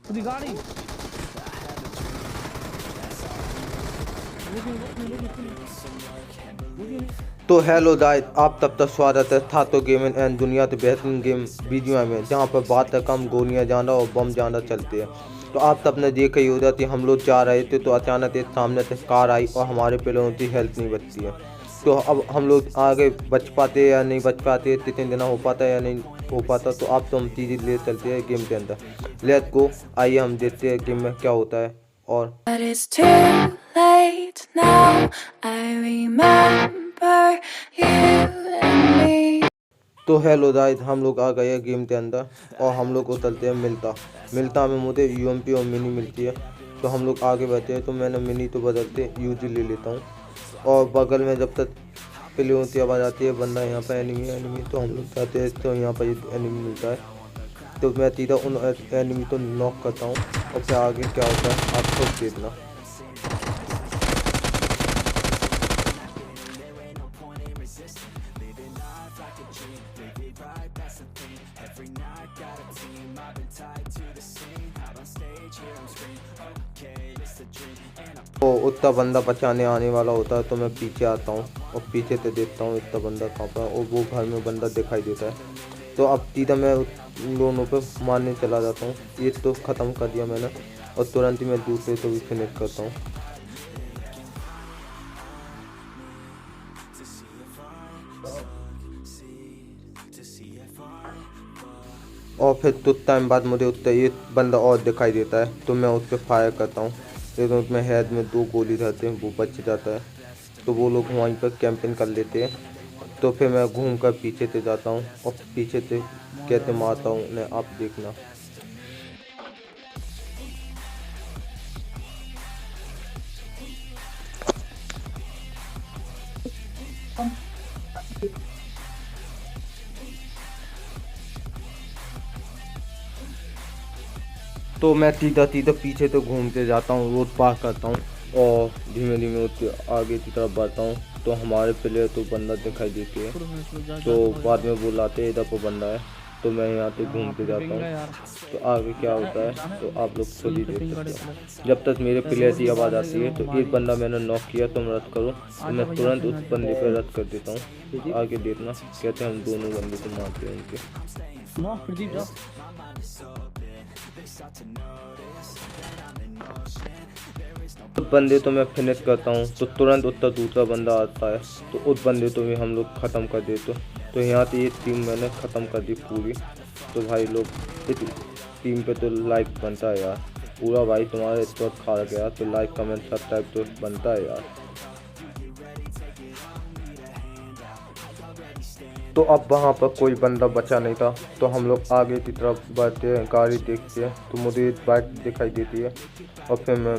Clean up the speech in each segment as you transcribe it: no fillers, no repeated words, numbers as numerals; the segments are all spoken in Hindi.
पूरी गाड़ी तो हेलो गाइस, आप तब तक स्वागत है था तो गेमिंग एंड दुनिया के बेहतरीन गेम वीडियो में, जहां पर बात है कम गोलियां ज़्यादा और बम ज़्यादा चलते हैं। तो आप तब ने देखा ही होगा कि हम लोग जा रहे थे तो अचानक एक सामने से कार आई और हमारे प्लेयरों की हेल्थ नहीं बचती है। तो अब हम लोग आगे बच पाते या नहीं बच पाते, कितने दिन हो पाता या नहीं हो पाता, तो आप तो हम चीज़ें ले चलते हैं गेम के अंदर। लेट्स गो, आइए हम देखते हैं गेम में क्या होता है। और But it's too late now. I remember you and me. तो हेलो गाइस, हम लोग आ गए हैं गेम के अंदर और हम लोग को चलते हैं मिलता में मुझे यूएमपी और मिनी मिलती है। तो हम लोग आगे बढ़ते हैं। तो मैंने मिनी तो बदलते यूजी ले लेता हूँ। और बगल में जब तक प्लेयरों की आवाज़ आती है बंदा यहाँ पर एनिमी, तो हम लोग जाते हैं। तो यहाँ पर एनिमी मिलता है तो मैं सीधा उन एनिमी को नॉक करता हूँ और फिर आगे क्या होता है आप खुद देखना। तो उतना बंदा बचाने आने वाला होता है तो मैं पीछे आता हूँ और पीछे से देखता हूँ इतना बंदा कहाँ पर, और वो घर में बंदा दिखाई देता है। तो अब सीधा मैं उन दोनों पे मारने चला जाता हूँ। एक तो ख़त्म कर दिया मैंने और तुरंत ही मैं दूसरे तो भी फिनिश करता हूँ। और फिर कुछ टाइम बाद मुझे उससे एक बंदा और दिखाई देता है तो मैं उस पर फायर करता हूँ, लेकिन उसमें हेड में 2 गोली रहते हैं, वो बच जाता है। तो वो लोग वहीं पर कैंपिंग कर लेते हैं। तो फिर मैं घूम कर पीछे से जाता हूँ और पीछे से कैसे मारता हूँ उन्हें आप देखना। तो मैं सीधा सीधा पीछे तो घूमते जाता हूँ, रोड पार करता हूँ और धीमे धीमे उसके आगे की तरफ बढ़ता हूँ। तो हमारे प्लेयर तो बंदा दिखाई देती है, तो बाद में बुलाते हैं इधर पर बंदा है। तो मैं यहाँ पे घूमते जाता हूँ। तो आगे क्या होता है तो आप लोग खुद ही देख सकते हो। जब तक मेरे प्लेयर की आवाज़ आती है तो एक बंदा मैंने नॉक किया, तुम रद्द करो, तो मैं तुरंत उस बंदे पे रद्द कर देता हूँ। आगे देखना कहते हम दोनों बंदे को मारते हैं उनके। उस बंदे तो मैं फिनिश करता हूँ तो तुरंत उत्तर दूसरा बंदा आता है तो उस बंदे तो भी हम लोग ख़त्म कर देते। तो यहाँ से ये टीम मैंने ख़त्म कर दी पूरी। तो भाई लोग इस टीम पे तो लाइक बनता है यार पूरा, भाई तुम्हारे इस वक्त खा गया तो लाइक कमेंट सब्सक्राइब तो बनता है यार। तो अब वहाँ पर कोई बंदा बचा नहीं था तो हम लोग आगे की तरफ बढ़ते हैं, गाड़ी देखते हैं तो मुझे एक बाइक दिखाई देती है और फिर मैं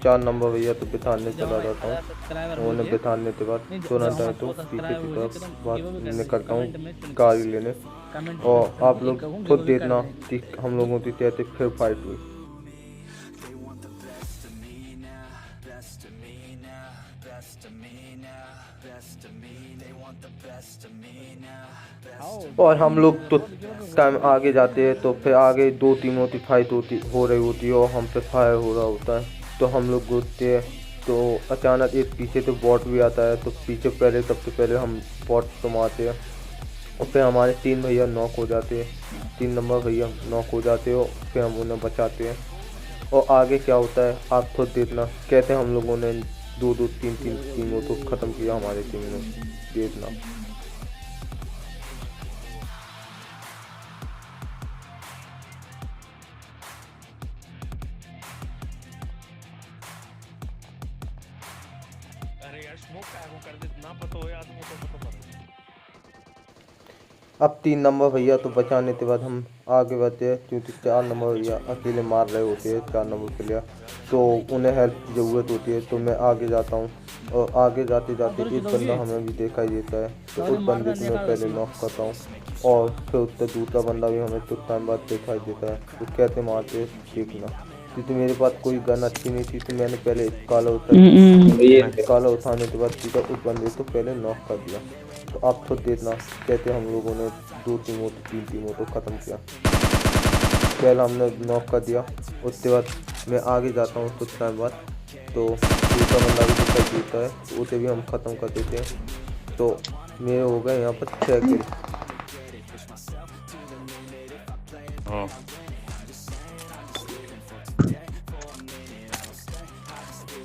4 नंबर भैया तो बिठाने चला जाता हूँ। उन्हें बिठाने के बाद तुरंत आए तो पीछे की तरफ बात निकलता हूँ गाड़ी लेने। और आप लोग खुद देखना कि हम लोगों की कैसे फिर फाइट हुई। और हम लोग तो टाइम आगे जाते हैं तो फिर आगे 2 टीमों की फाइट हो रही होती है और हम पे फायर हो रहा होता है। तो हम लोग घूमते हैं तो अचानक एक पीछे से बॉट भी आता है तो पीछे पहले सबसे पहले हम बॉट को मारते हैं और फिर हमारे 3 भैया नॉक हो जाते हैं, 3 नंबर भैया नॉक हो जाते हो, फिर हम उन्हें बचाते हैं। और आगे क्या होता है आप खुद देखना, कैसे हम लोगों ने 2-2 3-3 टीमों को ख़त्म किया हमारी टीम ने, देखना। अरे यार स्मोक वो कर दे ना, पता हो यार तुमको तो पता। अब 3 नंबर भैया तो बचाने के बाद हम आगे बढ़ते हैं क्योंकि 4 नंबर भैया अकेले मार रहे होते हैं 4 नंबर प्लेयर, तो उन्हें हेल्प की ज़रूरत होती है। तो मैं आगे जाता हूँ और आगे जाते जाते एक बंदा हमें भी दिखाई देता है तो उस बंदे को मैं पहले नॉक करता हूँ और फिर उससे दूसरा बंदा भी हमें कुछ टाइम बाद दिखाई देता है। तो कैसे मारते हैं देखना, क्योंकि मेरे पास कोई गन अच्छी नहीं थी तो मैंने पहले काला उठाने के बाद सीधा उस बंदे को पहले नॉक कर दिया। तो आप खुद देखना कैसे हम लोगों ने 2 टीमों 3 टीमों को ख़त्म किया। पहला हमने नॉक कर दिया। उसके बाद मैं आगे जाता हूँ कुछ टाइम बाद, तो दूसरा बंदा भी दिखाई देता है, तो उसे भी हम ख़त्म कर देते हैं। तो मेरे हो गए यहाँ पर 6 किल। हाँ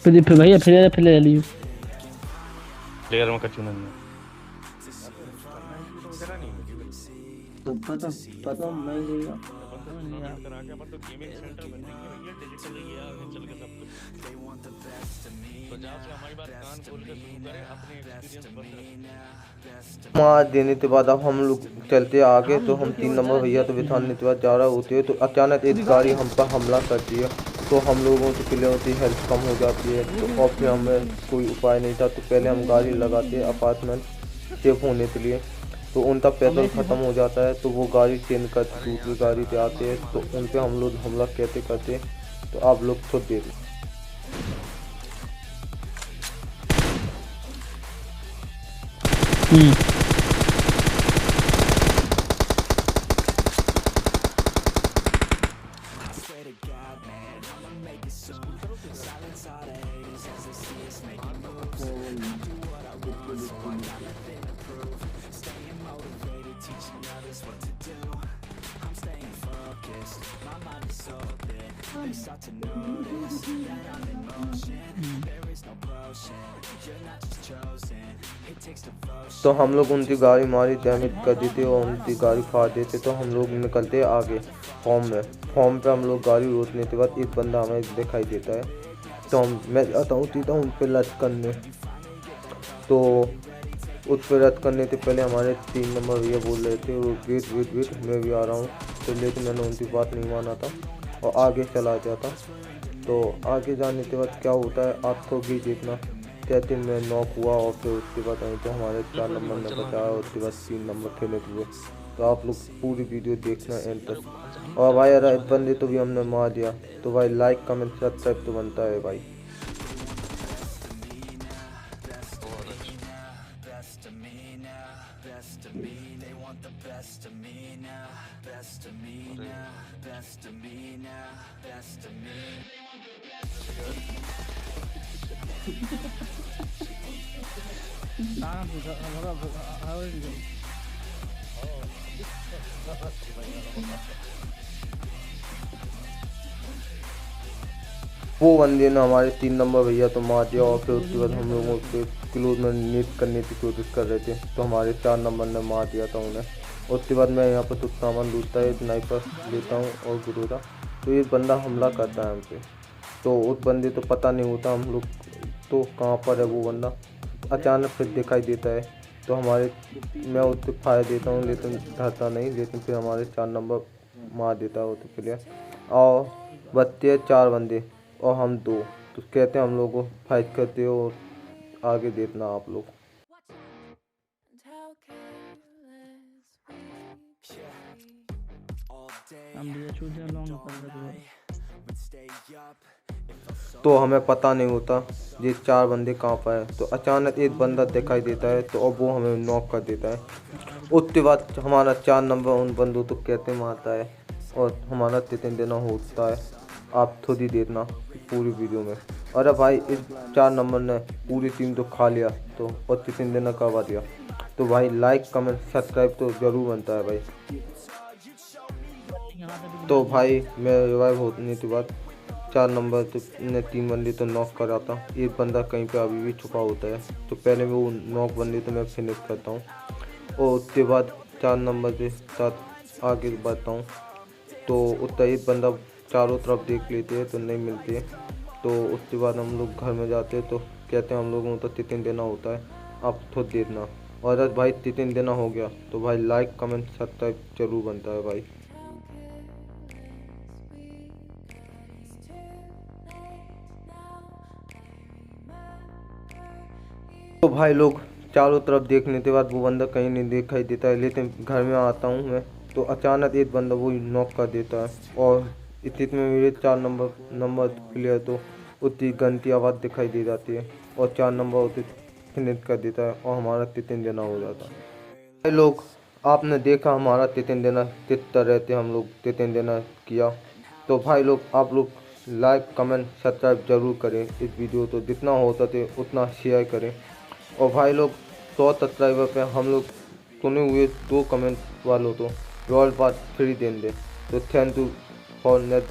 फिर भैया फिर ले लियो। प्लेयर में कचू नहीं तो पता मैं लेगा करा के अपन तो गेमिंग सेंटर बन देंगे भैया, डिजिटल या चल के सब कुछ। तो जहाँ से हमारी बात कान खोल के शुरू करें, अपने एक्सपीरियंस बस मार देने के बाद अब हम लोग चलते आगे। तो हम 3 नंबर भैया तो बिठाने के बाद जा रहे होते हैं, तो अचानक एक गाड़ी हम पर हमला करती है। तो हम लोगों की प्लेयरों की हेल्थ कम हो जाती है, तो और फिर हमें कोई उपाय नहीं था, तो पहले हम गाड़ी लगाते हैं अपार्टमेंट सेफ होने के लिए। तो उनका पेट्रोल ख़त्म हो जाता है, तो वो गाड़ी चेंज कर दूसरी गाड़ी पे आते हैं, तो उन पर हम लोग हमला कैसे करते हैं, तो आप लोग खुद देख। तो हम लोग उनकी गाड़ी मारी डैमेज कर देते और उनकी गाड़ी फाड़ देते। तो हम लोग निकलते आगे फॉर्म पे हम लोग गाड़ी रोकने के बाद एक बंदा हमें दिखाई देता है, तो मैं जाता हूँ सीधा उन पर रद्द करने। तो उस पर रद्द करने से पहले हमारे 3 नंबर भैया बोल रहे थे वेट मैं भी आ रहा हूँ, तो लेकिन मैंने उनकी बात नहीं माना था और आगे चला जाता। तो आगे जाने के बाद क्या होता है आपको भी देखना। कहते मैं नॉक हुआ और फिर उसके बाद वहीं पे हमारे 4 नंबर ने बचाया, उसके बाद 3 नंबर खेले हुए। तो आप लोग पूरी वीडियो देखना एंड तक। और भाई अगर इस बंदे तो भी हमने मार दिया, तो भाई लाइक कमेंट सब्सक्राइब तो बनता है भाई। वो बंदे ने हमारे 3 नंबर भैया तो मार दिया और फिर उसके बाद हम लोगों के क्लोज में नीट करने की कोशिश कर रहे थे, तो हमारे 4 नंबर ने मार दिया था उन्हें। उसके बाद मैं यहाँ पर कुछ सामान लूटता है, स्नाइपर लेता हूँ और गुरूरा। तो ये बंदा हमला करता है हम पे, तो उस बंदे तो पता नहीं होता हम लोग तो कहाँ पर है वो बंदा। अचानक फिर दिखाई देता है, तो मैं उससे फायर देता हूँ लेकिन धरता नहीं, लेकिन फिर हमारे 4 नंबर मार देता है वो तो प्लेयर। और बचते हैं 4 बंदे और हम 2, तो कहते हैं हम लोग को फाइट करते हो और आगे देखना आप लोग। तो हमें पता नहीं होता ये 4 बंदे कहाँ पर है, तो अचानक एक बंदा दिखाई देता है, तो अब वो हमें नॉक कर देता है। उसके बाद हमारा 4 नंबर उन बंदों तो कहते मारता है और हमारा 3 देना होता है। आप खुद ही देखना पूरी वीडियो में। अरे भाई इस 4 नंबर ने पूरी टीम तो खा लिया, तो और 3 देना करवा दिया। तो भाई लाइक कमेंट सब्सक्राइब तो ज़रूर बनता है भाई। तो भाई मैं रिवाइव होने के बाद 4 नंबर तो ने 3 बंदे तो नॉक करा था, एक बंदा कहीं पे अभी भी छुपा होता है, तो पहले वो नॉक बंदे तो मैं फिनिश करता हूँ और उसके बाद 4 नंबर के साथ आगे बढ़ता हूँ। तो उतना एक बंदा चारों तरफ देख लेते हैं तो नहीं मिलते हैं, तो उसके बाद हम लोग घर में जाते हैं, तो कहते हैं हम लोगों को तो 3 देना होता है, आप खुद देखना। और अगर भाई 3 देना हो गया तो भाई लाइक कमेंट सब्सक्राइब जरूर बनता है भाई। तो भाई लोग चारों तरफ देखने के बाद वो बंदा कहीं नहीं दिखाई देता है, लेकिन घर में आता हूँ मैं, तो अचानक एक बंदा वो नॉक कर देता है और इतने में मेरे 4 नंबर प्लेयर तो उतनी गंदी आवाज़ दिखाई दे जाती है और 4 नंबर उतने फिनिश कर देता है और हमारा 3 देना हो जाता है। भाई लोग आपने देखा हमारा तितिन देना किस तरह से हम लोग तितिन देना किया। तो भाई लोग आप लोग लाइक कमेंट सब्सक्राइब जरूर करें इस वीडियो तो जितना हो सके उतना शेयर करें। और भाई लोग 100 सब्सक्राइबर पे हम लोग सुने हुए 2 कमेंट वालों तो रॉयल पास फ्री देंगे। तो थैंक यू फॉर नेक्स्ट